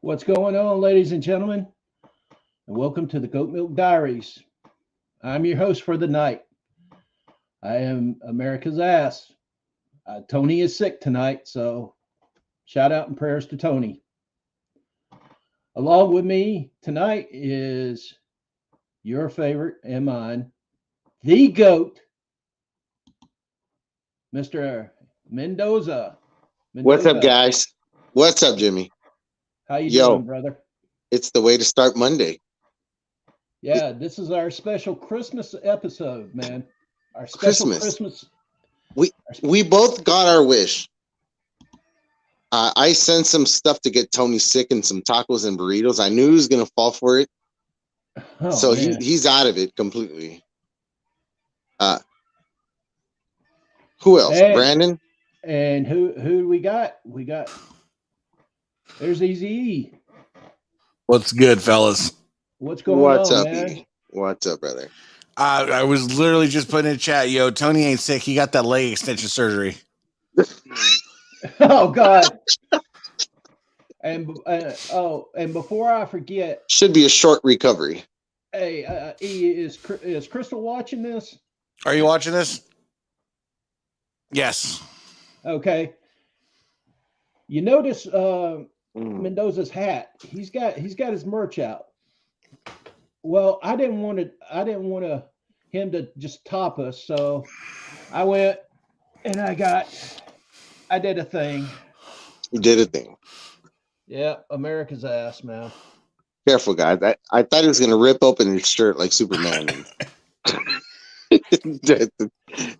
What's going on, ladies and gentlemen? And welcome to the Goatmilk Diaries. I'm your host for the night. I am America's ass. Tony is sick tonight, so shout out and prayers to Tony. Along with me tonight is your favorite and mine, the GOAT, Mr. Mendoza. What's up, Mendoza, guys? What's up, Jimmy? how you doing, Yo, brother? it's the way to start Monday. Yeah, this is our special Christmas episode, man. Our special Christmas. Christmas. We we both got our wish. I sent some stuff to get Tony sick and some tacos and burritos. I knew he was gonna fall for it, Oh so he man. he's out of it completely. Uh, who else? Hey, Brandon. and who do we got? We got there's Easy. What's good, fellas? What's going What's on, up, man? E? What's up, brother? I was literally just putting in chat, yo, Tony ain't sick. He got that leg extension surgery. Oh God. And before I forget, Should be a short recovery. hey, is Crystal watching this? Are you watching this? Yes. Okay. You notice Mm. Mendoza's hat. He's got his merch out. Well, I didn't want him to just top us, so I went and I did a thing. You did a thing. Yeah, America's ass, man. Careful, guys. I thought he was gonna rip open his shirt like Superman.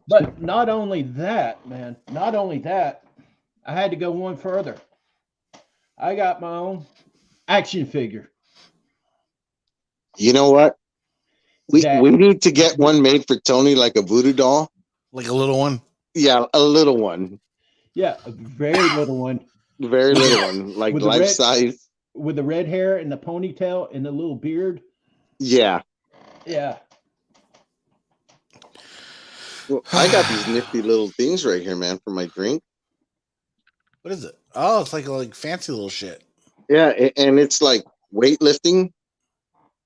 But not only that, man. Not only that, I had to go one further. I got my own action figure. You know what? We That need to get one made for Tony, like a voodoo doll. Like a little one. Yeah, a little one, Yeah, a very little one very with little one, like with the life red size. with the red hair and the ponytail and the little beard. Yeah. Yeah. Well, I got these nifty little things right here, man, for my drink. What is it? Oh, it's like fancy little shit. Yeah, and it's like weightlifting.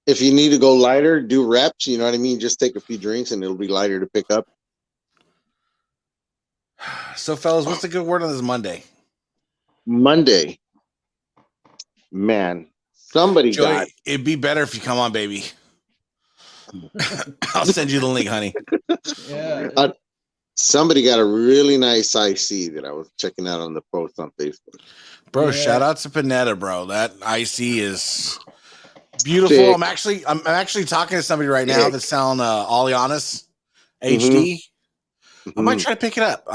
If you need to go lighter, do reps. You know what I mean? Just take a few drinks, and it'll be lighter to pick up. So, fellas, what's the good word on this Monday? Monday, man, somebody Joey, got. it'd be better if you come on, baby. I'll send you the link, honey. Yeah. Uh, Somebody got a really nice IC that I was checking out on the post on Facebook. Bro, Yeah. shout out to Panetta, bro. That IC is beautiful. Thick. I'm actually talking to somebody right now Thick. that's selling Oleanis Mhm. HD. I might Mhm. try to pick it up.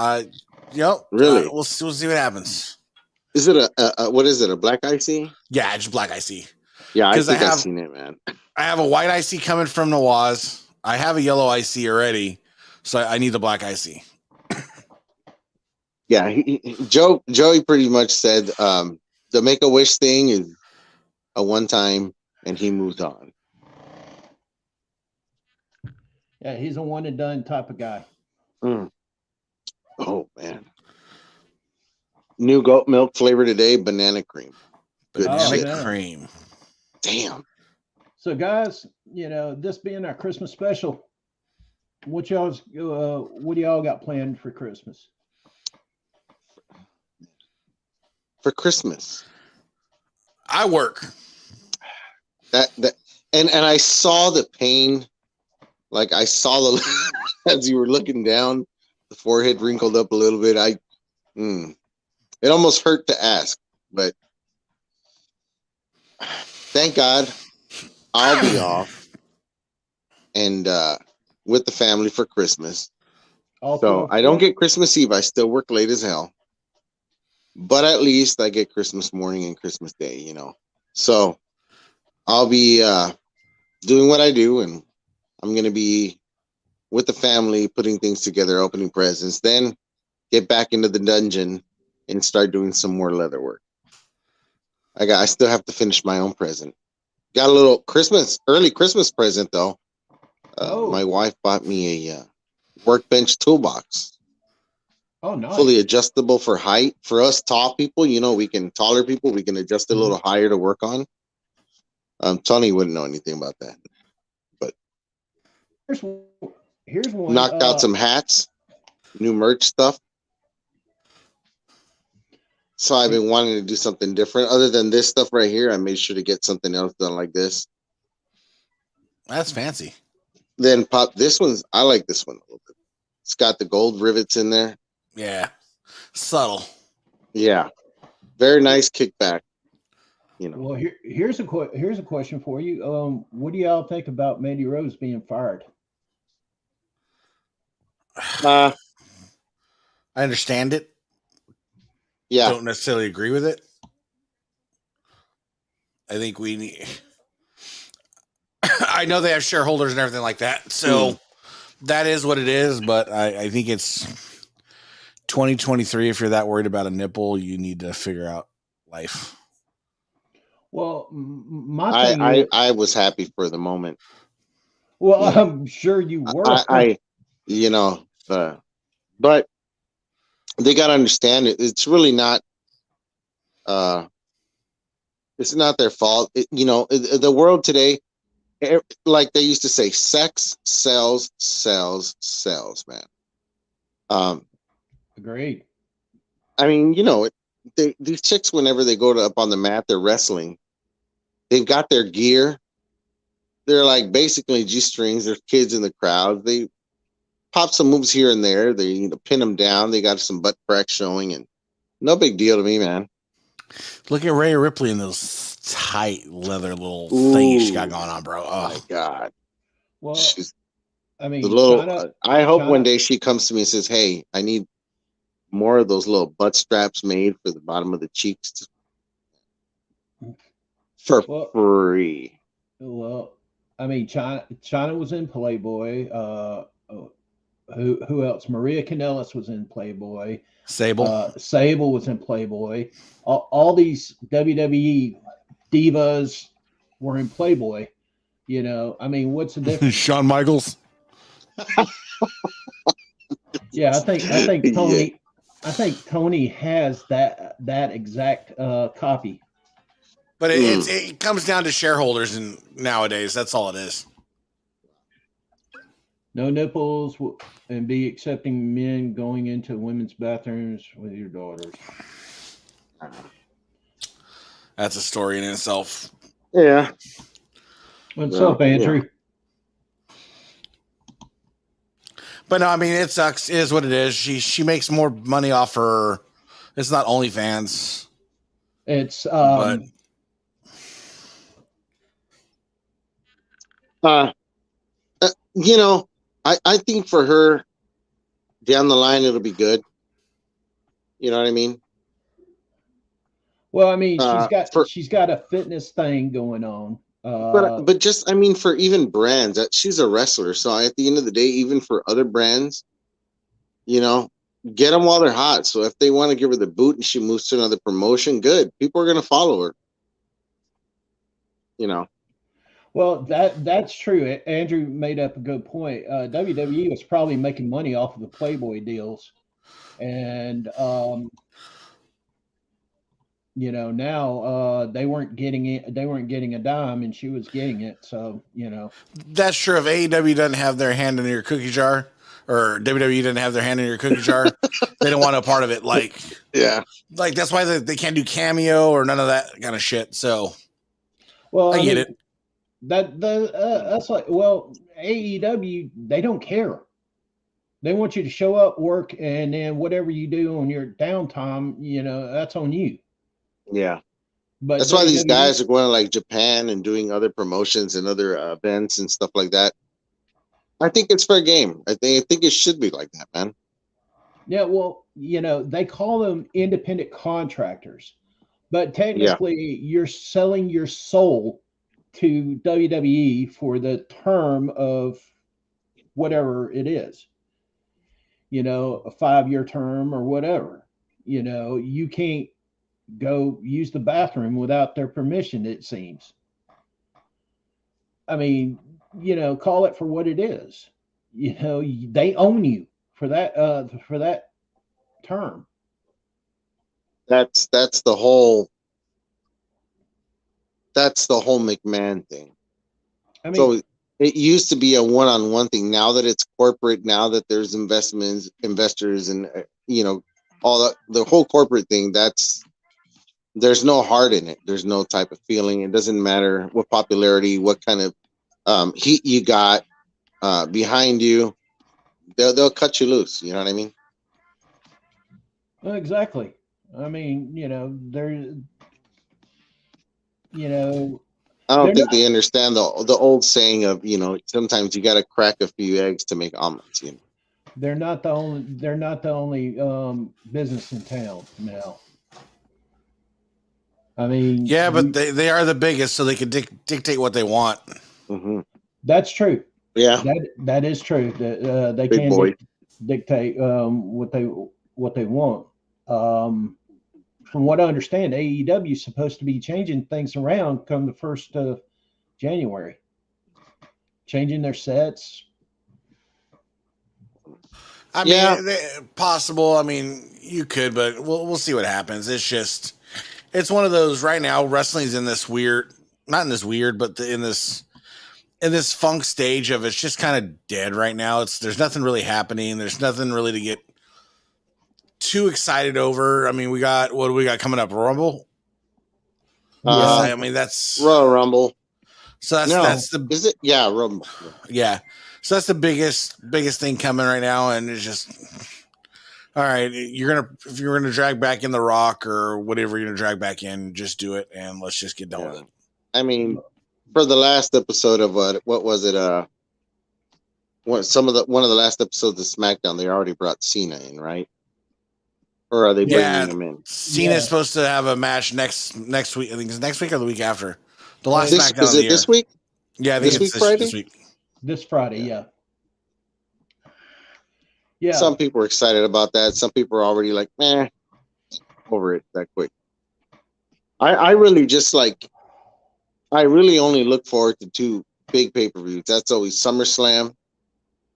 Really? We'll see what happens. Is it a what is it? A black IC? Yeah, just black IC. Yeah, I 'Cause I think I've have- seen it, man. I have a white IC coming from Nawaz. I have a yellow IC already, so I need the black IC. Yeah, Joey pretty much said the Make a Wish thing is a one time, and he moved on. Yeah, he's a one and done type of guy. Mm. Oh man, new goat milk flavor today, banana cream. Good Banana shit. man. cream. Damn. So guys, this being our Christmas special, what do y'all got planned for Christmas? For Christmas. I work. That and I saw the pain. Like I saw the as you were looking down, the forehead wrinkled up a little bit. It almost hurt to ask, but thank God I'll be off and with the family for Christmas. All So 12 I don't get Christmas Eve. I still work late as hell. But at least I get Christmas morning and Christmas Day, you know. So I'll be doing what I do, and I'm going to be with the family, putting things together, opening presents, then get back into the dungeon and start doing some more leather work. I still have to finish my own present. Got a little early Christmas present though. Oh. My wife bought me a workbench toolbox. Oh, nice. fully adjustable for height. For us tall people, we can taller people, we can adjust it a little higher to work on. Tony wouldn't know anything about that, but Here's here's one. knocked out some hats, new merch stuff. So I've been wanting to do something different. Other than this stuff right here, I made sure to get something else done like this. That's fancy. Then pop this one's. I like this one a little bit. It's got the gold rivets in there. Yeah. Subtle. Yeah, very nice kickback. Well, here's a question for you. What do y'all think about Mandy Rose being fired? Uh, I understand it. yeah. Don't necessarily agree with it. I think we need. I know they have shareholders and everything like that, so that is what it is. But I think it's 2023. If you're that worried about a nipple, you need to figure out life. Well, my thing is, I was happy for the moment. well, I'm sure you were. But they got to understand it. It's really not. It's not their fault. The world today, like they used to say, sex sells, sells, sells, man. Agreed. I mean, these chicks, whenever they go up on the mat, they're wrestling. They've got their gear. They're like basically G-strings. There's kids in the crowd. They pop some moves here and there. They pin them down. They got some butt cracks showing, and no big deal to me, man. Look at Rhea Ripley in those tight leather little things she got going on, bro. Oh my God. Well, she's I mean, I hope one day she comes to me and says, "Hey, I need more of those little butt straps made for the bottom of the cheeks for free." Well, I mean, China was in Playboy. Who else? Maria Kanellis was in Playboy. Sable. Sable was in Playboy. All these WWE divas were in Playboy. I mean, what's the difference? Shawn Michaels. Yeah, I think Tony. Yeah. I think Tony has that exact copy. But it comes down to shareholders, and nowadays that's all it is. No nipples, and be accepting men going into women's bathrooms with your daughters. That's a story in itself. Yeah. What's up, Andrew? Yeah. But no, I mean, it sucks. It is what it is. She makes more money off her. It's not OnlyFans. It's but I think for her down the line it'll be good. You know what I mean? Well, I mean, she's got a fitness thing going on. But just, I mean, for even brands, she's a wrestler. So at the end of the day, even for other brands, get them while they're hot. So if they want to give her the boot and she moves to another promotion, good. People are going to follow her. Well, that's true. Andrew made up a good point. WWE was probably making money off of the Playboy deals, and now they weren't getting it. They weren't getting a dime, and she was getting it. So that's true. If AEW doesn't have their hand in your cookie jar, or WWE doesn't have their hand in your cookie jar, they don't want a part of it. Like, yeah, like that's why they can't do cameo or none of that kind of shit. So, well, I get it. That's like, well, AEW, they don't care. They want you to show up, work, and then whatever you do on your downtime, that's on you. Yeah. But that's why these guys are going to like Japan and doing other promotions and other events and stuff like that. I think it's fair game. I think it should be like that, man. Yeah, well, they call them independent contractors, but technically you're selling your soul to WWE for the term of whatever it is, a 5-year term or whatever. You can't go use the bathroom without their permission, it seems. I mean, call it for what it is. They own you for that term. That's the whole McMahon thing. I mean, So it used to be a one-on-one thing. Now that it's corporate, now that there's investors, and all the whole corporate thing. There's no heart in it. There's no type of feeling. It doesn't matter what popularity, what kind of heat you got behind you. They'll cut you loose. You know what I mean? well, exactly. I mean, they're, you know, I don't they're think not, they understand the old saying of sometimes you got to crack a few eggs to make omelets. they're not the only business in town now. I mean, Yeah, but they are the biggest, so they can dictate what they want. Mm-hmm. that's true. Yeah, That is true. That they big can boy. dictate what they want. Um, from what I understand, AEW is supposed to be changing things around come the 1st of January, changing their sets. I Yeah. mean, possible. I mean, you could, but we'll see what happens. It's one of those right now. Wrestling's in this weird, not in this weird, but in this funk stage of it's just kind of dead right now. There's nothing really happening. There's nothing really to get too excited over. I mean, what do we got coming up? Rumble. Yeah, I mean, that's Royal Rumble. so No, that's the is it? Yeah, Rumble. yeah. So that's the biggest thing coming right now, and it's just all right. If you're gonna drag back in the Rock or whatever you're gonna drag back in, just do it, and let's just get done with it. I mean, for the last episode of what was it? One of the last episodes of SmackDown, they already brought Cena in, right? Or are they bringing him in? Cena's supposed to have a match next week. I think it's next week or the week after. The last SmackDown Is of the it year. this week? Yeah, I think this it's week Friday. This week. This Friday. Yeah. Yeah. Some people are excited about that. Some people are already like, over it that quick. I really just I really only look forward to two big pay-per-views. That's always SummerSlam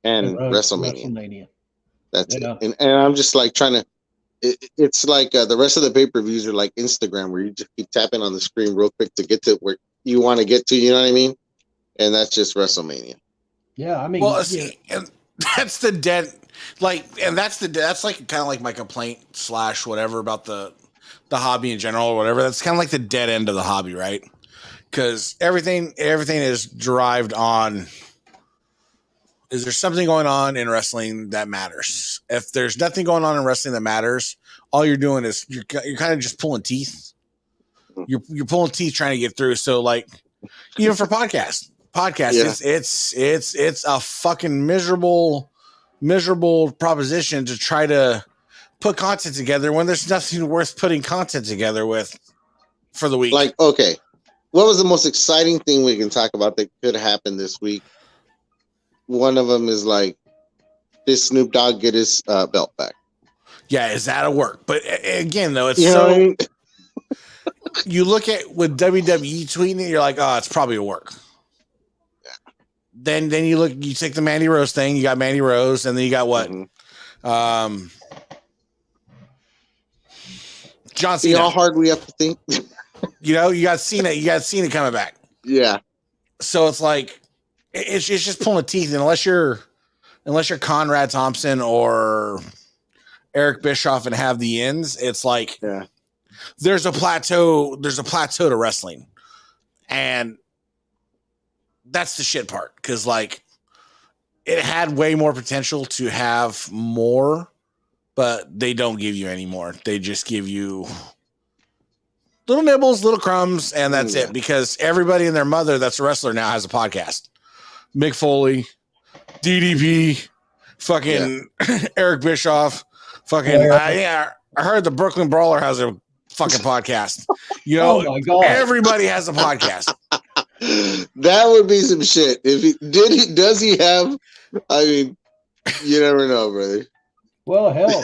and WrestleMania. That's it. And I'm just like trying to. It's like the rest of the pay-per-views are like Instagram, where you just keep tapping on the screen real quick to get to where you want to get to. You know what I mean? And that's just WrestleMania. Yeah, I mean, well, and that's the dead. And that's like kind of like my complaint / whatever about the hobby in general or whatever. That's kind of like the dead end of the hobby, right? Because everything is derived on, is there something going on in wrestling that matters? If there's nothing going on in wrestling that matters, all you're doing is you're kind of just pulling teeth. You're pulling teeth trying to get through. So even for podcasts, it's a fucking miserable proposition to try to put content together when there's nothing worth putting content together with for the week. Okay, what was the most exciting thing we can talk about that could happen this week? One of them is did Snoop Dogg get his belt back? Yeah, is that a work? But again, though, it's you look at with WWE tweeting it, you're like, oh, it's probably a work. Yeah. Then you take the Mandy Rose thing. You got Mandy Rose, and then you got what? Mm-hmm. John Cena. See how hard we have to think. You got Cena. You got Cena coming back. Yeah. So it's like it's just pulling teeth, and unless you're Conrad Thompson or Eric Bischoff and have the ends, it's like there's a plateau to wrestling, and that's the shit part, because it had way more potential to have more, but they don't give you any more. They just give you little nibbles, little crumbs, and that's it, because everybody and their mother that's a wrestler now has a podcast. Mick Foley, DDP, fucking Eric Bischoff, fucking I heard the Brooklyn Brawler has a fucking podcast. Oh my God. Everybody has a podcast. That would be some shit. Does he have? I mean, you never know, brother. Well, hell,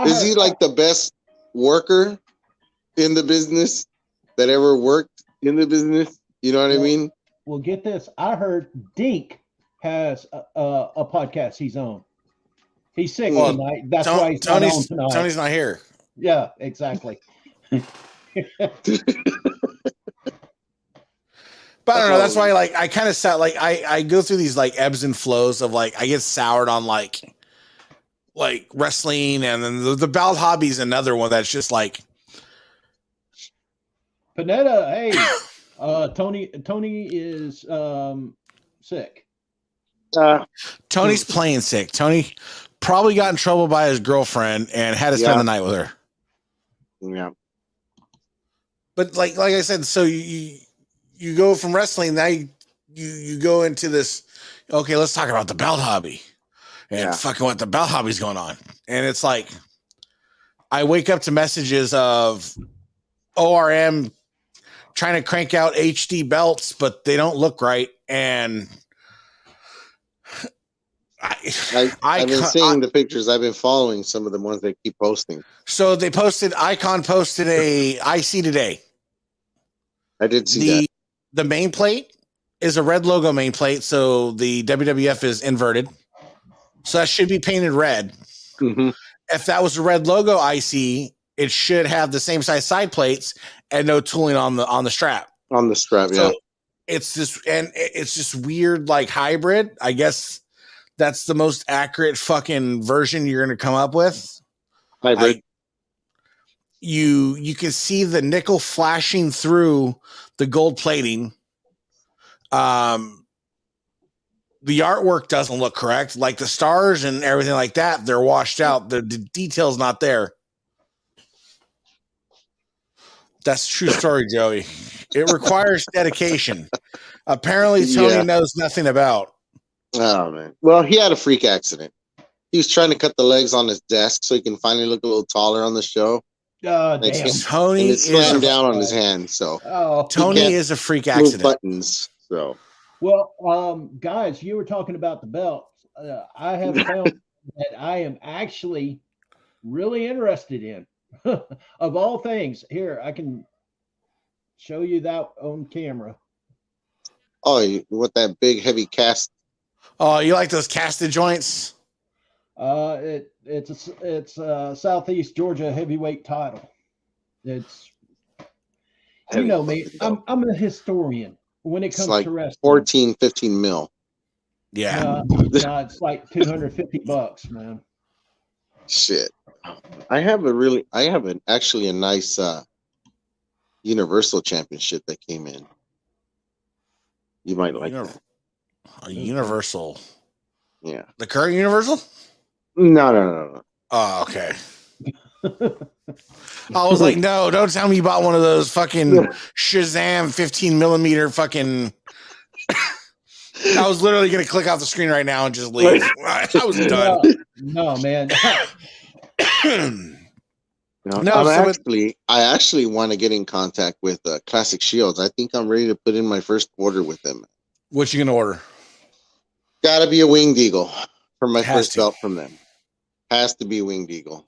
is he the best worker in the business that ever worked in the business? You know what I mean? Well, get this. I heard Dink has a podcast he's on. He's sick Well, tonight. That's why he's not on tonight. Tony's not here. Yeah, exactly. But I don't know. That's why, like, I kind of sat like I go through these like ebbs and flows of like I get soured on like wrestling, and then the belt hobby is another one that's just like Panetta. Hey, Tony is sick. Tony's playing sick. Tony probably got in trouble by his girlfriend and had to spend the night with her. Yeah. But like I said, so you go from wrestling, now you go into this, okay, let's talk about the belt hobby and fucking what the belt hobby's going on. And it's like, I wake up to messages of ORM trying to crank out HD belts, but they don't look right. And I've been seeing the pictures. I've been following some of the ones they keep posting. So they posted, Icon posted a IC today. I did see that. The main plate is a red logo main plate, so the WWF is inverted. So that should be painted red. Mm-hmm. If that was a red logo IC, it should have the same size side plates and no tooling on the strap. On the strap, so it's this weird like hybrid. I guess that's the most accurate fucking version you're going to come up with. Hybrid. You can see the nickel flashing through the gold plating. The artwork doesn't look correct. Like the stars and everything like that, they're washed out. The detail's not there. That's a true story, Joey. It requires dedication. Apparently, Tony knows nothing about. Oh, man. Well, he had a freak accident. He was trying to cut the legs on his desk so he can finally look a little taller on the show. Damn. Tony is slammed down on his hand. So Tony is a freak accident. Buttons. So well, guys, you were talking about the belt. I have found that I am actually really interested in. Of all things, here I can show you that on camera. Oh, what that big heavy cast? Oh, you like those casted joints? It's Southeast Georgia heavyweight title. It's you know me. I'm a historian when it comes to wrestling. 14, 15 mil. Yeah. No, it's like $250, man. Shit. I have actually a nice Universal Championship that came in. You might like that. A Universal. Yeah. The current Universal? No. Oh, okay. I was like, no, don't tell me you bought one of those fucking Shazam 15 millimeter fucking. I was literally going to click off the screen right now and just leave. I was done. No, man. I actually want to get in contact with Classic Shields. I think I'm ready to put in my first order with them. What you going to order? Got to be a Winged Eagle for my first belt from them. Has to be a Winged Eagle.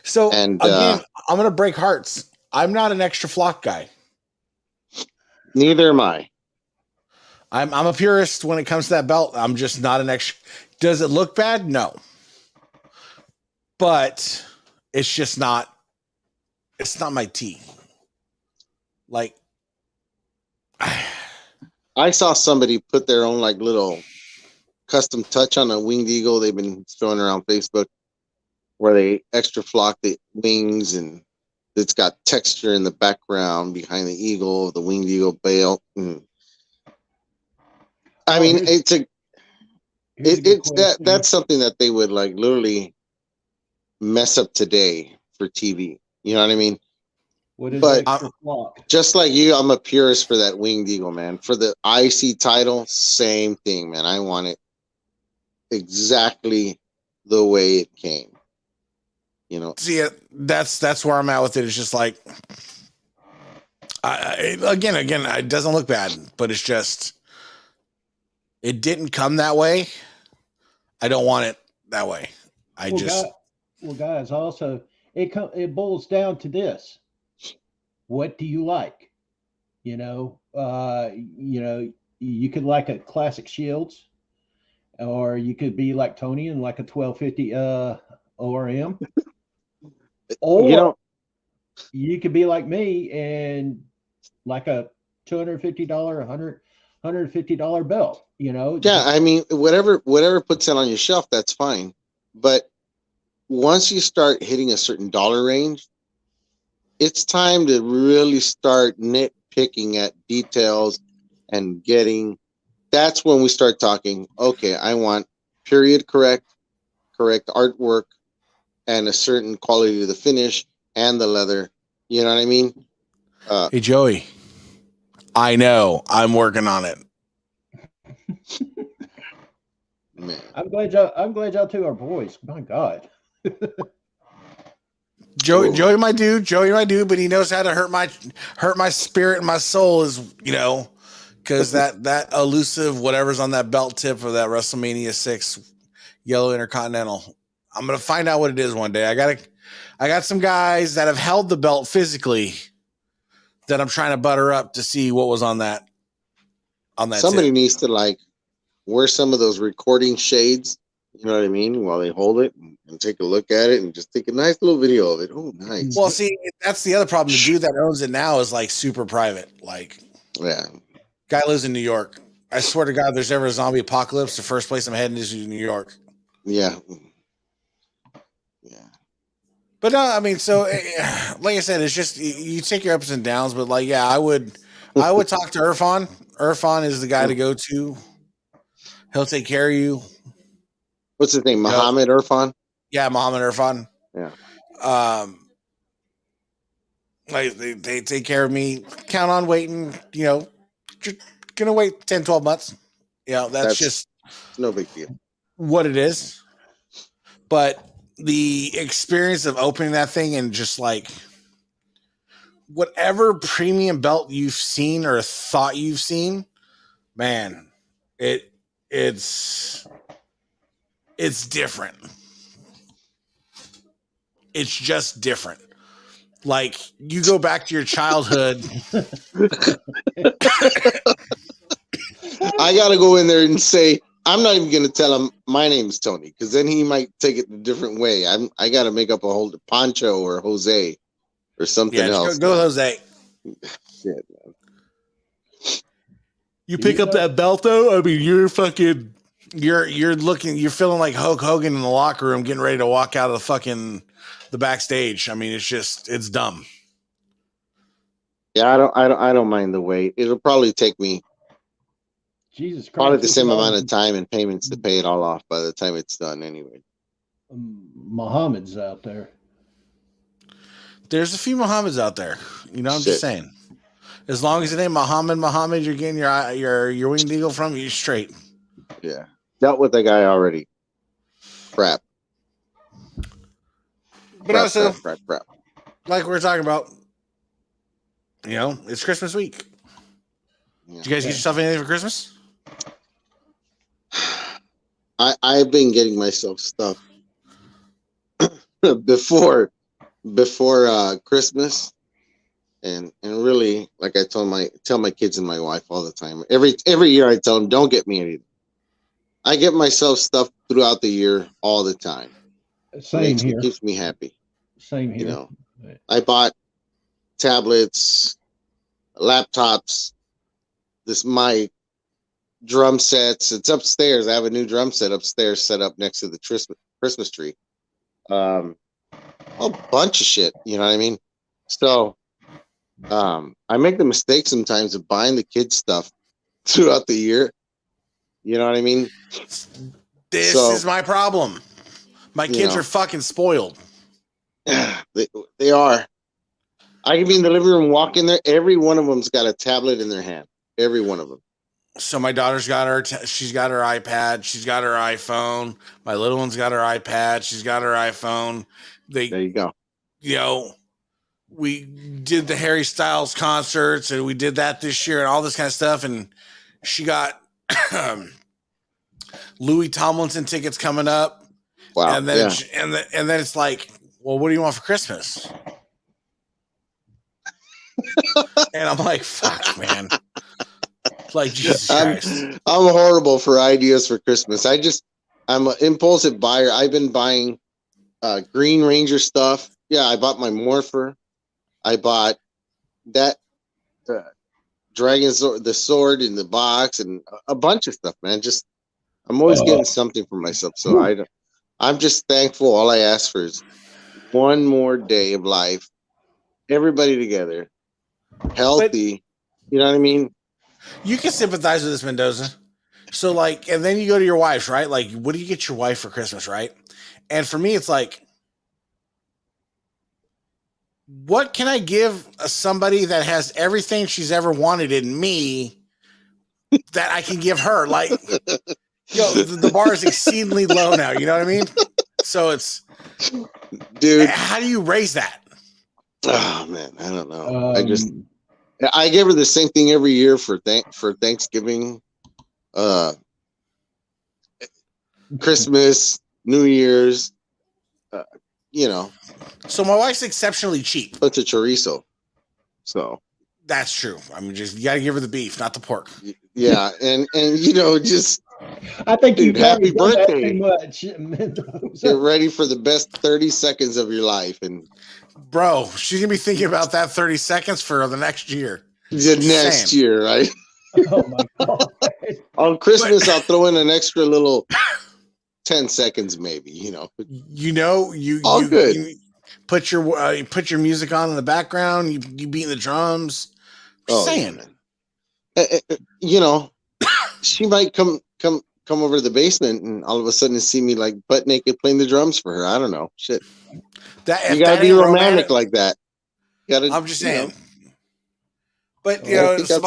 So, again, I'm going to break hearts. I'm not an extra flock guy. Neither am I. I'm a purist when it comes to that belt. I'm just not an extra. Does it look bad? No. But it's just not. It's not my tea. Like, I saw somebody put their own like little custom touch on a Winged Eagle. They've been throwing around Facebook where they extra flock the wings and it's got texture in the background behind the eagle, the Winged Eagle belt. And I mean, that's something that they would like literally mess up today for TV. You know what I mean? But just like you, I'm a purist for that Winged Eagle, man. For the IC title, same thing, man. I want it exactly the way it came. You know, see, that's where I'm at with it. It's just like, again, it doesn't look bad, but it's just, it didn't come that way. I don't want it that way. Guys, also it boils down to this: what do you like? You could like a Classic Shields, or you could be like Tony and like a 1250 ORM, You or know, you could be like me and like a $250, $150 belt. You know, yeah, I mean, whatever puts it on your shelf, that's fine. But once you start hitting a certain dollar range, it's time to really start nitpicking at details and getting. That's when we start talking. Okay, I want period correct artwork, and a certain quality to the finish and the leather. You know what I mean? Hey, Joey, I know. I'm working on it. Man. I'm glad y'all two are boys. My God. Joey, my dude, but he knows how to hurt my spirit and my soul. Is because that elusive whatever's on that belt tip of that WrestleMania 6 yellow Intercontinental. I'm gonna find out what it is one day. I got some guys that have held the belt physically that I'm trying to butter up to see what was on that. Somebody tip. needs to like wear some of those recording shades. You know what I mean? While they hold it and take a look at it and just take a nice little video of it. Oh, nice. Well, see, that's the other problem. The dude that owns it now is like super private. Like, Yeah. guy lives in New York. I swear to God, if there's ever a zombie apocalypse, the first place I'm heading is New York. Yeah. But no, I mean, so like I said, it's just you take your ups and downs. But like, yeah, I would talk to Irfan. Irfan is the guy to go to. He'll take care of you. What's his name? Muhammad Irfan? Yeah, Muhammad Irfan. Yeah. Like they take care of me. Count on waiting. You're gonna wait 10, 12 months. That's just no big deal. What it is. But the experience of opening that thing and just like whatever premium belt you've seen or thought you've seen, man, it's different. It's just different. Like you go back to your childhood. I gotta go in there and say, I'm not even gonna tell him my name's Tony, because then he might take it a different way. I gotta make up a whole Pancho or Jose or something else. Go Jose. Shit, man. You pick up that belt though. I mean, you're fucking. You're feeling like Hulk Hogan in the locker room, getting ready to walk out of the backstage. I mean, it's dumb. Yeah, I don't mind the wait. It'll probably take me Jesus Christ, probably the same amount of time and payments to pay it all off by the time it's done anyway. Muhammad's out there. There's a few Muhammads out there. I'm just saying. As long as it ain't Muhammad, you're getting your winged eagle from, you straight. Yeah. Dealt with the guy already. Crap. But also, crap. Like we're talking about, it's Christmas week. Yeah. Did you guys get yourself anything for Christmas? I've been getting myself stuff before Christmas, and really, like I tell my kids and my wife all the time. Every year I tell them, don't get me anything. I get myself stuff throughout the year all the time. Same here. It keeps me happy. Same here. I bought tablets, laptops, this mic, drum sets. It's upstairs. I have a new drum set upstairs set up next to the Christmas tree. A bunch of shit. You know what I mean? So I make the mistake sometimes of buying the kids stuff throughout the year. You know what I mean? This is my problem. My kids are fucking spoiled. They are. I can be in the living room, walk in there. Every one of them's got a tablet in their hand. Every one of them. So my daughter's got she's got her iPad. She's got her iPhone. My little one's got her iPad. She's got her iPhone. There you go. We did the Harry Styles concerts and we did that this year and all this kind of stuff. And she got Louis Tomlinson tickets coming up. Wow. And then and then it's like, well, what do you want for Christmas? And I'm like, fuck, man. Like Jesus Christ. I'm horrible for ideas for Christmas. I'm an impulsive buyer. I've been buying Green Ranger stuff. Yeah, I bought my Morpher. I bought that the sword in the box, and a bunch of stuff, man. Just I'm always getting something for myself. So I'm just thankful. All I ask for is one more day of life, everybody together, healthy. You know what I mean? You can sympathize with this, Mendoza. So, like, and then you go to your wife's, right? Like, what do you get your wife for Christmas, right? And for me, it's like, what can I give somebody that has everything she's ever wanted in me that I can give her? Like, the bar is exceedingly low now. You know what I mean? So it's, dude. How do you raise that? Oh man, I don't know. I give her the same thing every year for Thanksgiving, Christmas, New Year's. You know. So my wife's exceptionally cheap. It's a chorizo. So that's true. I mean, just you got to give her the beef, not the pork. Yeah, and you know, just I think you happy birthday. Too much. Get ready for the best 30 seconds of your life, and bro, she's gonna be thinking about that 30 seconds for the next year. The next year, right? Oh my god! On Christmas, I'll throw in an extra little 10 seconds, maybe. You put your music on in the background. You beating the drums. Saying, you know, she might come over to the basement and all of a sudden see me like butt naked playing the drums for her. I don't know. Shit. You gotta be romantic like that. I'm just saying. But you know, so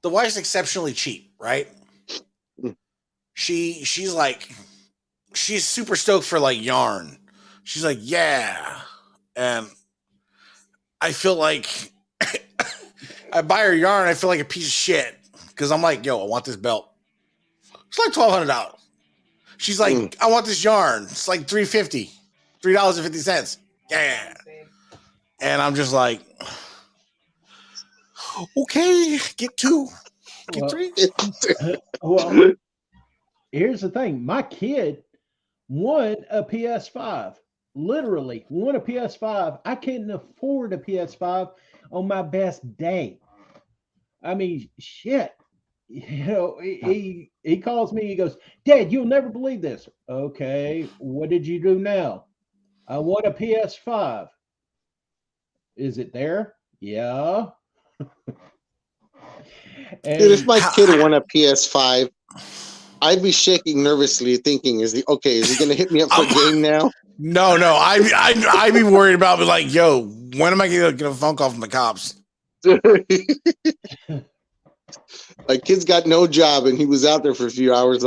the wife's exceptionally cheap, right? She's super stoked for like yarn. She's like, yeah. And I feel like I buy her yarn, I feel like a piece of shit. Because I'm like, yo, I want this belt. It's like $1,200. She's like, I want this yarn. It's like $3.50. $3.50. Yeah. And I'm just like, okay, get two. Get three. Well, here's the thing. My kid won a PS5. Literally won a PS5. I couldn't afford a PS5 on my best day. I mean, shit. You know, he calls me. He goes, Dad, you'll never believe this. Okay, what did you do now? I won a PS5. Is it there? Yeah. Dude, if my kid won a PS5, I'd be shaking nervously, thinking, "Is he going to hit me up for a game now?" No. I'd be worried about, like, yo, when am I going to get a phone call from the cops? My kid's got no job, and he was out there for a few hours,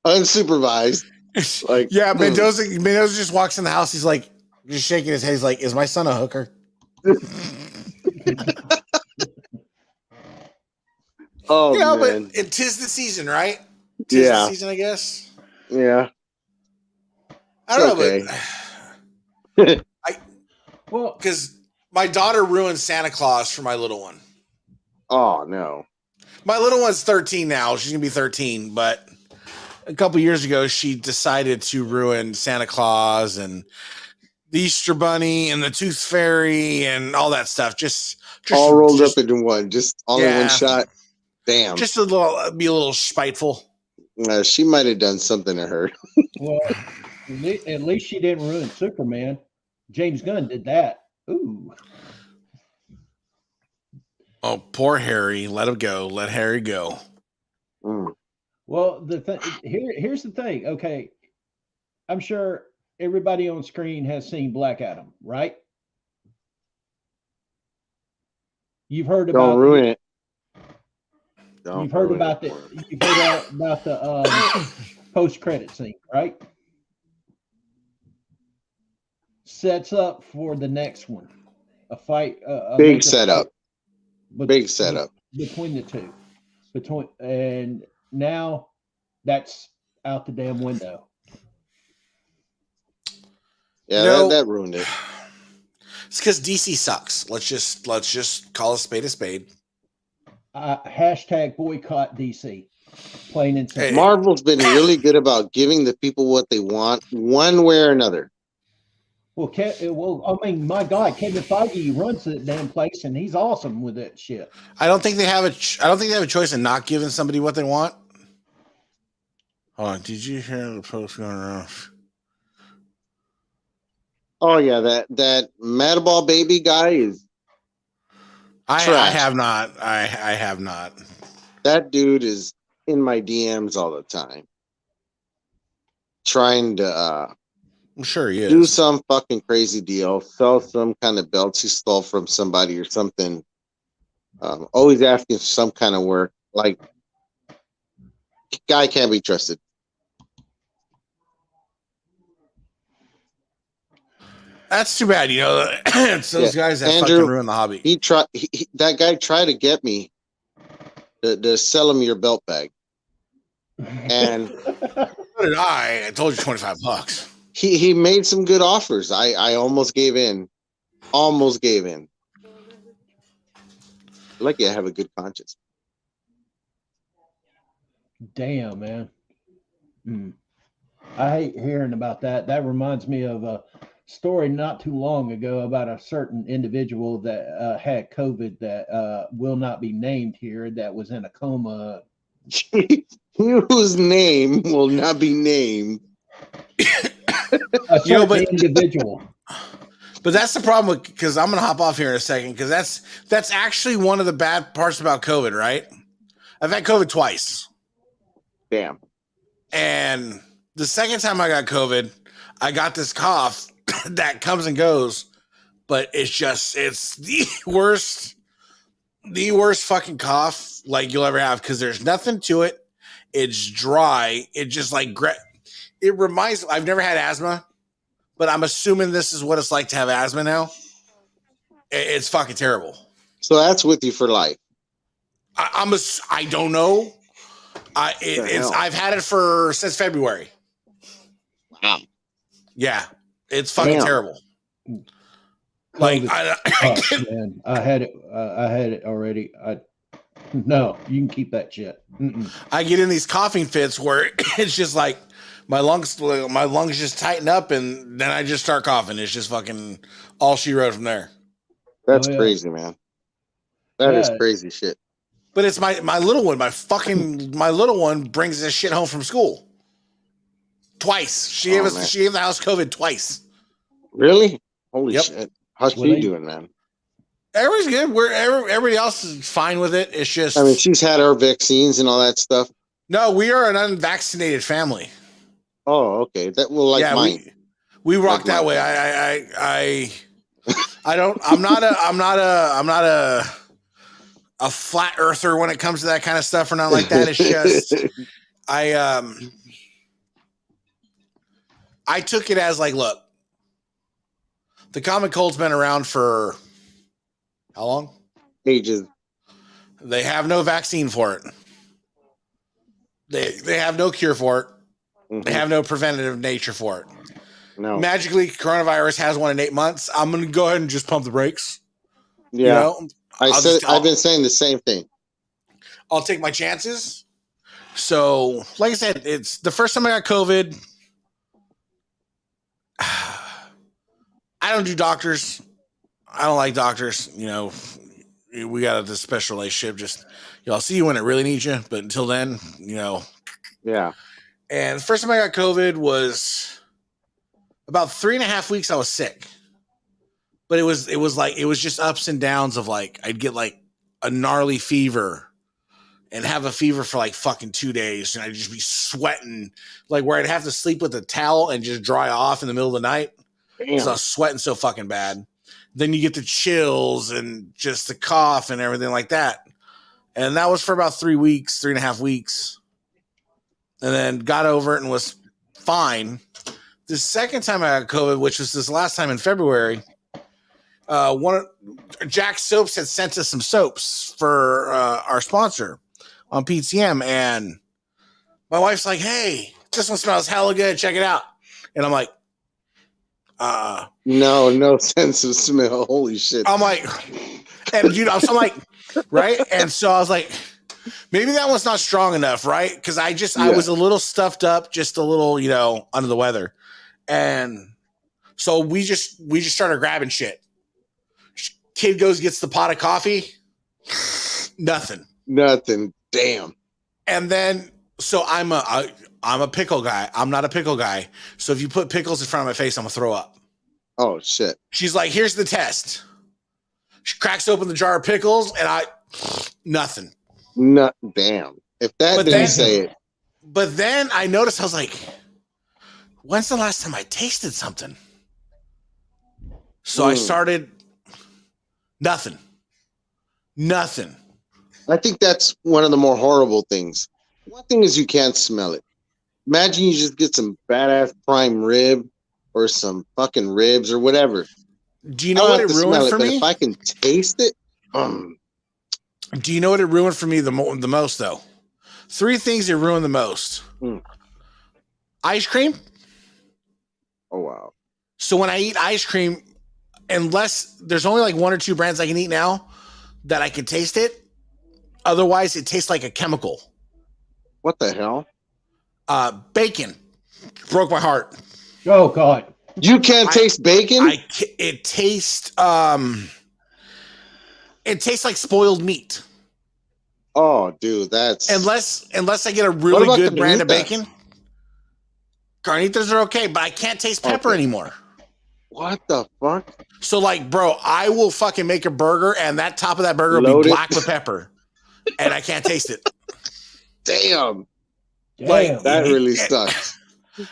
unsupervised. Like, yeah, Mendoza just walks in the house. He's like, just shaking his head. He's like, "Is my son a hooker?" Oh, you know, man. but it is the season, right? Tis the season, I guess. Yeah. I don't know, but because my daughter ruined Santa Claus for my little one. Oh no. My little one's 13 now. She's gonna be 13, but a couple years ago, she decided to ruin Santa Claus and the Easter Bunny and the Tooth Fairy and all that stuff. Just all rolled up into one, just all in one shot. Damn. Just be a little spiteful. She might have done something to her. Well, at least she didn't ruin Superman. James Gunn did that. Ooh. Oh, poor Harry. Let him go. Let Harry go. Well, here's the thing. Okay, I'm sure everybody on screen has seen Black Adam, right? You've heard about. Don't ruin it. You've heard about the post-credit scene, right? Sets up for the next one, a fight. Big setup. Big setup between the two. And now that's out the damn window. Yeah, that ruined it. It's because DC sucks. Let's just call a spade a spade. hashtag boycott DC. Plain and simple. Marvel's been really good about giving the people what they want, one way or another. Well, I mean, my God, Kevin Feige runs that damn place, and he's awesome with that shit. I don't think they have a choice in not giving somebody what they want. Hold on, did you hear the post going around? Oh yeah, that Madball baby guy is. I have not. I have not. That dude is in my DMs all the time, trying to. I'm sure he is. Do some fucking crazy deal, sell some kind of belts he stole from somebody or something. Always asking for some kind of work. Like, guy can't be trusted. That's too bad. It's those guys that Andrew, fucking ruin the hobby. That guy tried to get me to sell him your belt bag, and so did I. I told you $25. He made some good offers. I almost gave in. Lucky I have a good conscience. Damn, man. I hate hearing about that. That reminds me of a story not too long ago about a certain individual that had COVID that will not be named here, that was in a coma. Whose name will not be named. A certain individual. But that's the problem because I'm going to hop off here in a second because that's actually one of the bad parts about COVID, right? I've had COVID twice. Damn. And the second time I got COVID, I got this cough that comes and goes, but it's the worst fucking cough like you'll ever have because there's nothing to it. It's dry. It just it reminds. I've never had asthma, but I'm assuming this is what it's like to have asthma now. It's fucking terrible. So that's with you for life. I don't know. I've had it since February. Wow. Yeah, it's fucking terrible. Like man, I had it already. No, you can keep that shit. I get in these coughing fits where it's just like my lungs just tighten up and then I just start coughing. It's just fucking all she wrote from there. That's crazy, man. That is crazy shit. But it's my little one. My little one brings this shit home from school twice. She gave the house COVID twice. Really? Holy shit! How's she doing, man? Everybody's good. Everybody else is fine with it. It's just, I mean, she's had her vaccines and all that stuff. No, we are an unvaccinated family. Oh, okay. That will mine. We rock like that way. I'm not a flat earther when it comes to that kind of stuff or not like that. It's just I took it as like, look, the common cold's been around for how long? Ages. They have no vaccine for it. They have no cure for it. Mm-hmm. They have no preventative nature for it. No. Magically, coronavirus has one in 8 months. I'm going to go ahead and just pump the brakes. Yeah. I've been saying the same thing. I'll take my chances. So, like I said, it's the first time I got COVID. I don't do doctors. I don't like doctors. We got this special relationship. Just, I'll see you when I really need you. But until then, Yeah. And the first time I got COVID was about 3.5 weeks. I was sick, but it was just ups and downs of like, I'd get like a gnarly fever and have a fever for like fucking 2 days. And I'd just be sweating like where I'd have to sleep with a towel and just dry off in the middle of the night. Because I was sweating so fucking bad. Then you get the chills and just the cough and everything like that. And that was for about 3.5 weeks. And then got over it and was fine. The second time I got COVID, which was this last time in February, Jack Soaps had sent us some soaps for our sponsor on PTM. And my wife's like, hey, this one smells hella good. Check it out. And I'm like, no sense of smell. Holy shit. I'm like, and dude, I'm like, right? And so I was like, maybe that one's not strong enough, right? Because I was a little stuffed up, just a little, under the weather. And so we just started grabbing shit. Kid gets the pot of coffee. Nothing. Damn. And then, so I'm a pickle guy. I'm not a pickle guy. So if you put pickles in front of my face, I'm gonna throw up. Oh shit. She's like, here's the test. She cracks open the jar of pickles and nothing. Damn. If that didn't say it. But then I noticed, I was like, when's the last time I tasted something? So I started nothing. I think that's one of the more horrible things. One thing is you can't smell it. Imagine you just get some badass prime rib or some fucking ribs or whatever. Do you know what it ruined for me? If I can taste it, do you know what it ruined for me the most though? 3 things it ruined the most. Ice cream. Oh wow. So when I eat ice cream, unless there's only like 1 or 2 brands I can eat now that I can taste it. Otherwise, it tastes like a chemical. What the hell? Bacon broke my heart. Oh God! You can't taste bacon? It tastes like spoiled meat. Oh, dude, that's unless I get a really good brand of bacon. Carnitas are okay, but I can't taste pepper anymore. What the fuck? So, like, bro, I will fucking make a burger, and that top of that burger will be black with pepper, and I can't taste it. Damn. Like, that really sucks.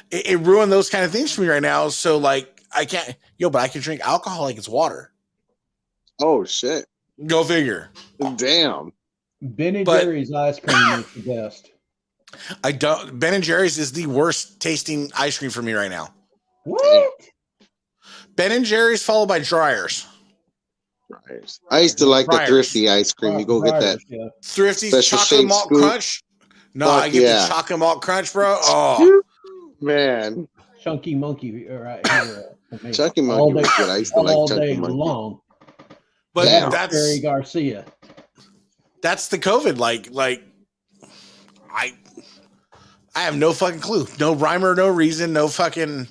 It ruined those kind of things for me right now. So, like, I can't. But I can drink alcohol like it's water. Oh shit! Go figure. Damn. Ben & Jerry's ice cream is the best. Ben & Jerry's is the worst tasting ice cream for me right now. What? Ben & Jerry's followed by Dryers. I used to like the Thrifty ice cream. You go get that Thrifty chocolate malt crunch. No, I get the chocolate malt crunch, bro. Oh man, Chunky Monkey, right here. Chunky Monkey was good. I used to like Chunky Monkey. Long. But that's Jerry Garcia. That's the COVID. Like I have no fucking clue. No rhyme or no reason. No fucking.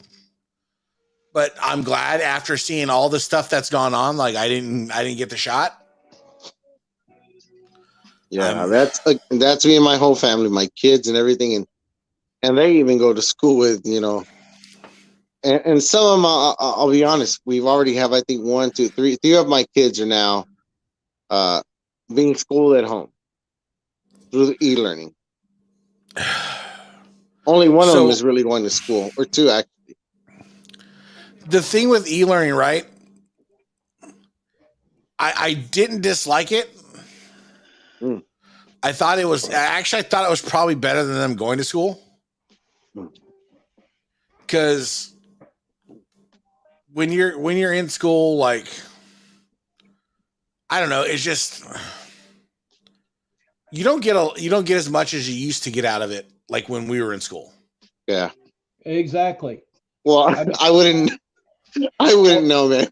But I'm glad after seeing all the stuff that's gone on. Like I didn't get the shot. Yeah, that's me and my whole family, my kids and everything, and they even go to school with and some of them. I'll be honest, we've already have I think 1, 2, 3 of my kids are now being schooled at home through the e-learning. Only one of them is really going to school, or 2 actually. The thing with e-learning, right? I didn't dislike it. I thought it was probably better than them going to school. Because when you're in school, like I don't know, it's just you don't get as much as you used to get out of it, like when we were in school. Yeah, exactly. Well, I wouldn't know, man.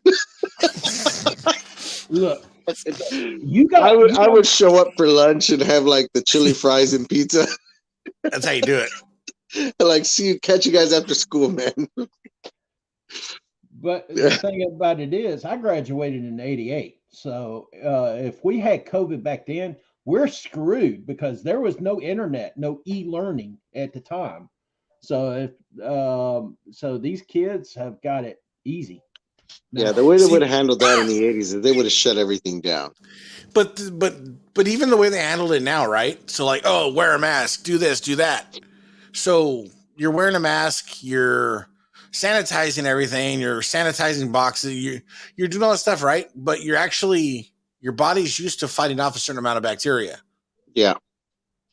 Look, I would show up for lunch and have like the chili fries and pizza. That's how you do it. Like, catch you guys after school, man. But the thing about it is, I graduated in '88. So if we had COVID back then, we're screwed because there was no internet, no e-learning at the time. So so these kids have got it easy. Yeah, the way they would have handled that in the '80s is they would have shut everything down. But even the way they handled it now, right? So like, oh, wear a mask, do this, do that. So you're wearing a mask, you're sanitizing everything, you're sanitizing boxes, you're doing all that stuff, right? But your body's used to fighting off a certain amount of bacteria. Yeah.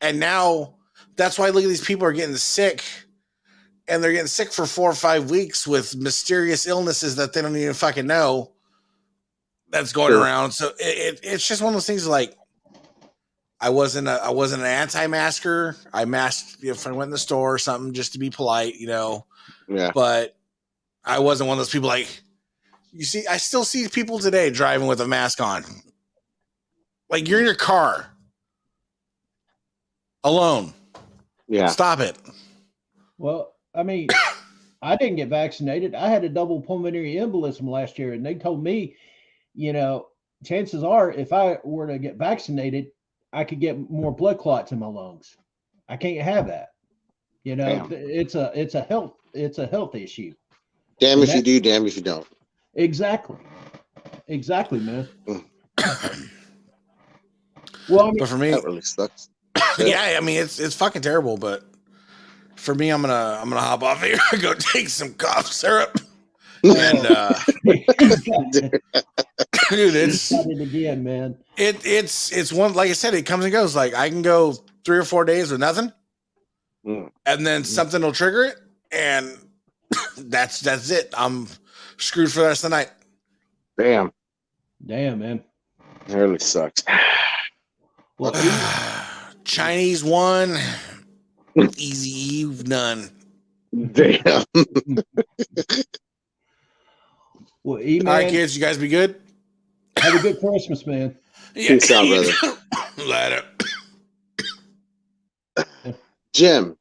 And now that's why look at these people are getting sick. And they're getting sick for 4 or 5 weeks with mysterious illnesses that they don't even fucking know that's going around. So it's just one of those things like I wasn't an anti-masker. I masked if I went in the store or something just to be polite, Yeah. But I wasn't one of those people like you see. I still see people today driving with a mask on. Like you're in your car alone. Yeah. Stop it. Well, I mean, I didn't get vaccinated. I had a double pulmonary embolism last year, and they told me, you know, chances are if I were to get vaccinated, I could get more blood clots in my lungs. I can't have that. You know, Damn. it's a health issue. Damn And if you do, damn if you don't. exactly, man. Mm. Well, I mean, But for me, That really sucks. yeah, I mean it's fucking terrible. But for me, I'm gonna hop off here, go take some cough syrup, and he's got, dude, he's got it again, man. it's one, like I said, it comes and goes. Like I can go 3 or 4 days with nothing, Mm. and then something will trigger it, and that's it. I'm screwed for the rest of the night. Damn. Damn, man. That really sucks. Well, Chinese one, Easy Eve none. Damn. well, All right, man, kids, you guys be good. have a good Christmas, man. Yeah. Peace out, brother. Later. Jim,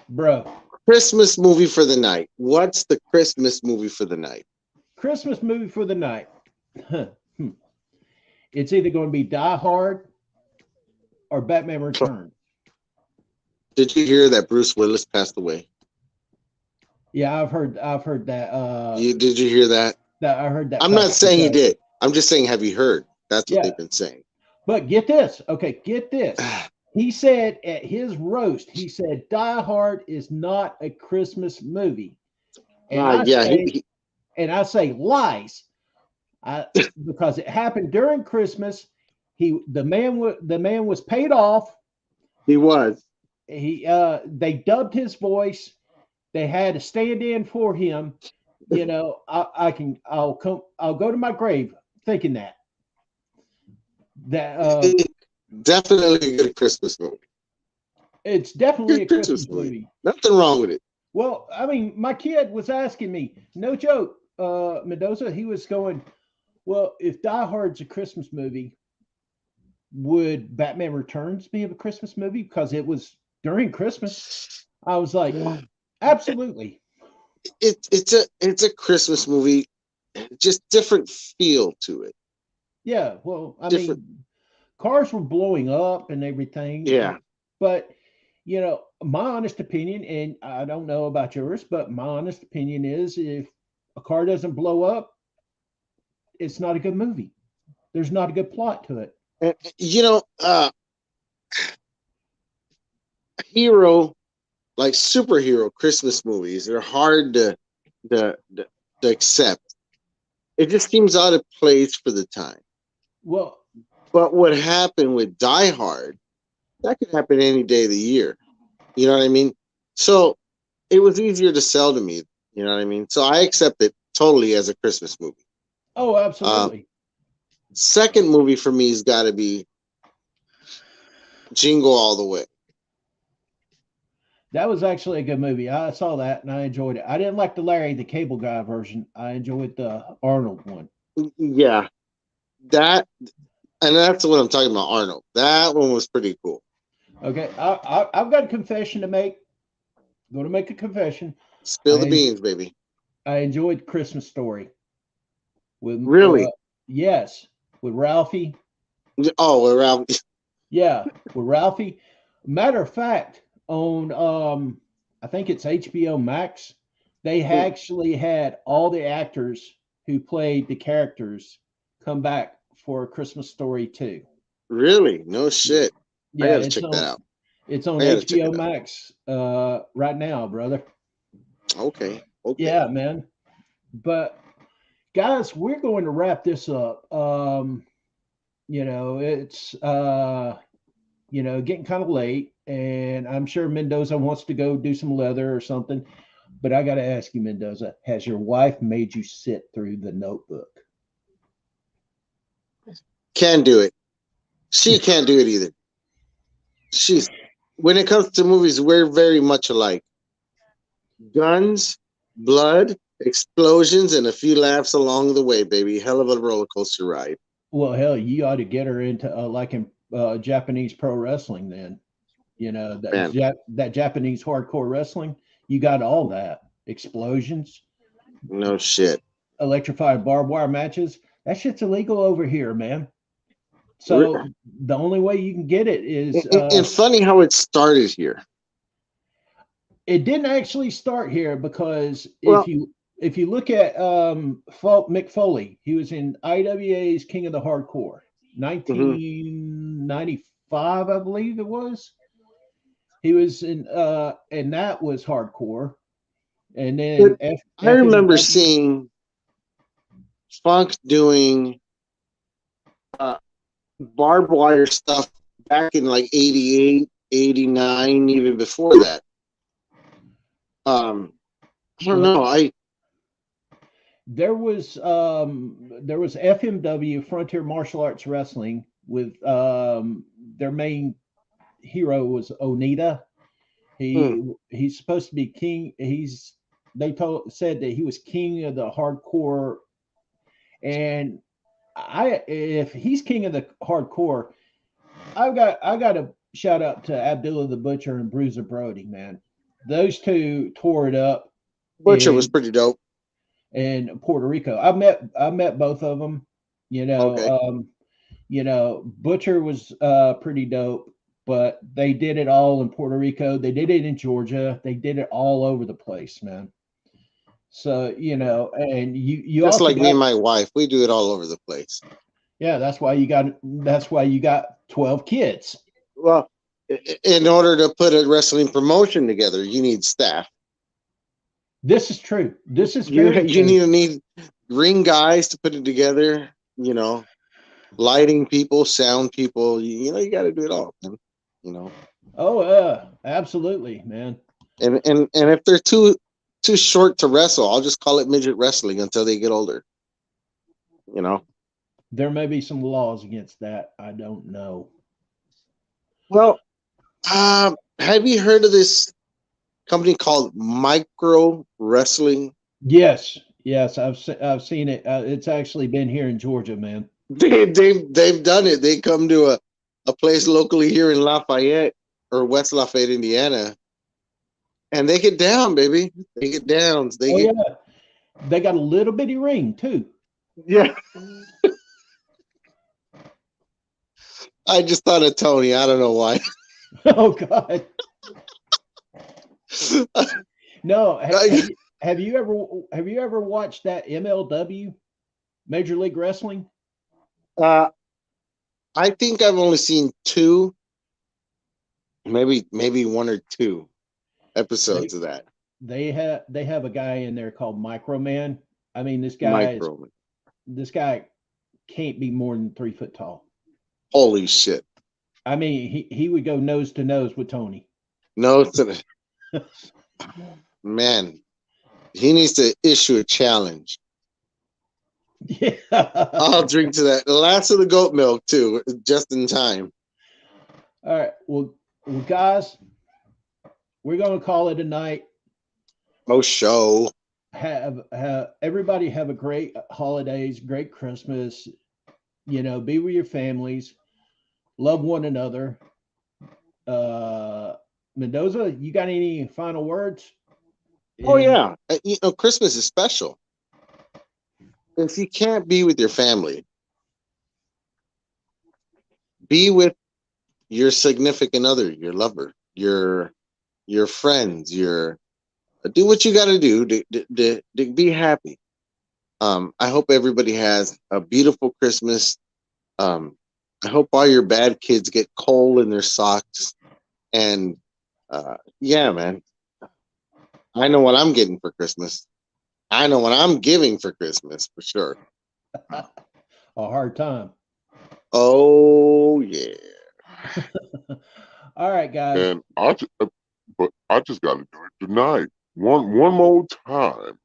Bro, Christmas movie for the night. What's the Christmas movie for the night? Christmas movie for the night. It's either going to be Die Hard or Batman Returns. Did you hear that Bruce Willis passed away? Yeah, I've heard that. Did you hear that? That I heard that. I'm not saying he did. I'm just saying, have you heard? That's what Yeah. they've been saying. But get this. Okay, get this. He said at his roast, he said Die Hard is not a Christmas movie. And I say lies. Because it happened during Christmas. The man was paid off. He was. They dubbed his voice. They had a stand-in for him. You know, I'll go to my grave thinking that definitely a good Christmas movie. it's definitely Good a Christmas movie. Nothing wrong with it. Well, I mean, my kid was asking me, no joke, Mendoza, he was going, well, if Die Hard's a Christmas movie, would Batman Returns be a Christmas movie? Because it was during Christmas. I was like, absolutely. It's a Christmas movie, just different feel to it. Yeah, well, I mean, cars were blowing up and everything. Yeah. But, you know, my honest opinion, and I don't know about yours, but my honest opinion is if a car doesn't blow up, it's not a good movie. There's not a good plot to it. You know, hero, like superhero Christmas movies, they're hard to accept. It just seems out of place for the time. Well, but what happened with Die Hard, that could happen any day of the year. You know what I mean? So it was easier to sell to me. You know what I mean? So I accept it totally as a Christmas movie. Oh, absolutely. Second movie for me has got to be Jingle All the Way. That was actually a good movie. I saw that and I enjoyed it. I didn't like the Larry the Cable Guy version. I enjoyed the Arnold one. Yeah. That's what I'm talking about, Arnold. That one was pretty cool. Okay, I've got a confession to make. I'm going to make a confession. Spill the beans, baby. I enjoyed Christmas Story. Really? Yes, with Ralphie. Oh, with Ralphie. Yeah, with Ralphie. Matter of fact, on I think it's HBO Max, they actually had all the actors who played the characters come back for A Christmas Story 2. Really? No shit. Yeah, I gotta check that out. It's on HBO Max right now, brother. Okay. Yeah, man. But guys, we're going to wrap this up. You know, it's getting kind of late, and I'm sure Mendoza wants to go do some leather or something. But I got to ask you, Mendoza, has your wife made you sit through The Notebook? Can't do it. She can't do it either. When it comes to movies, we're very much alike. Guns, blood, explosions, and a few laughs along the way, baby. Hell of a roller coaster ride. Well, hell, you ought to get her into like in Japanese pro wrestling. Then that Man, that Japanese hardcore wrestling. You got all that explosions, no shit. electrified barbed wire matches. That shit's illegal over here, man. Re- So the only way you can get it is And funny how it started here. it didn't actually start here because Well, if you look at Mick Foley, he was in IWA's King of the Hardcore, mhm. 1995, I believe it was. He was in, and that was hardcore. And But then I remember FMW. seeing Funk doing barbed wire stuff back in like 88, 89, even before that. I don't Well, know. there was FMW, Frontier Martial Arts Wrestling, with their main hero was Onita. Hmm. He's supposed to be king. Said that he was king of the hardcore, and I if he's king of the hardcore, I got to shout out to Abdullah the Butcher and Bruiser Brody, man. Those two tore it up Butcher was in pretty dope. Puerto Rico. I met both of them. You know, Okay. Butcher was pretty dope, but they did it all in Puerto Rico. They did it in Georgia. They did it all over the place, man. So and you Just also like me got and my wife, we do it all over the place. yeah. That's why you got 12 kids. Well, in order to put a wrestling promotion together, you need staff. This is true. This is You very you true. need ring guys to put it together. Lighting people, sound people. You got to do it all. Man. You know, Oh, absolutely, man. and if they're too short to wrestle, I'll just call it midget wrestling until they get older. You know. There may be some laws against that. I don't know. Well, have you heard of this company called Micro Wrestling? Yes, yes, I've seen it. It's actually been here in Georgia, man. They've done it. They come to a place locally here in Lafayette or West Lafayette, Indiana, and they get down, baby. They get down. They Oh get yeah, they got a little bitty ring too. yeah. I just thought of Tony. I don't know why. Oh God, no. Have you ever watched that MLW, Major League Wrestling? uh, I think I've only seen two, maybe one or two They episodes of that. they have a guy in there called Microman. I mean, Micro. this guy can't be more than 3 foot tall. Holy shit! I mean, he would go nose to nose with Tony. No, man. He needs to issue a challenge. Yeah. I'll drink to that. The last of the goat milk too, just in time. All right. Well, guys, we're gonna call it a night. Oh, show. Have everybody have a great holidays, great Christmas. Be with your families, love one another. Uh, Mendoza, you got any final words? Oh And yeah, Christmas is special. If you can't be with your family, be with your significant other, your lover, your friends, your do what you got to do to be happy. I hope everybody has a beautiful Christmas. Um, I hope all your bad kids get coal in their socks. And yeah, man, I know what I'm getting for Christmas. I know what I'm giving for Christmas for sure. a hard time. Oh yeah. All right, guys. And but I just got to do it tonight. One more time.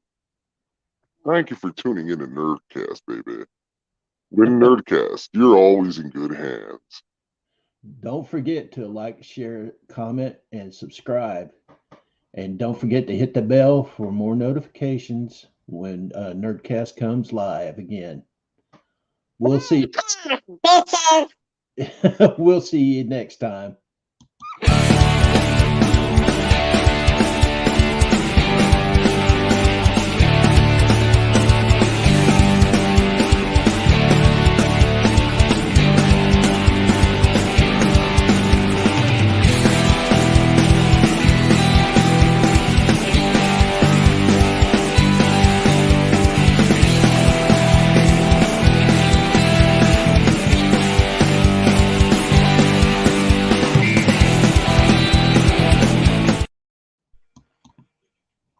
Thank you for tuning in to Nerdcast, baby. With Nerdcast, you're always in good hands. Don't forget to like, share, comment, and subscribe. And don't forget to hit the bell for more notifications when Nerdcast comes live again. We'll see. We'll see you next time.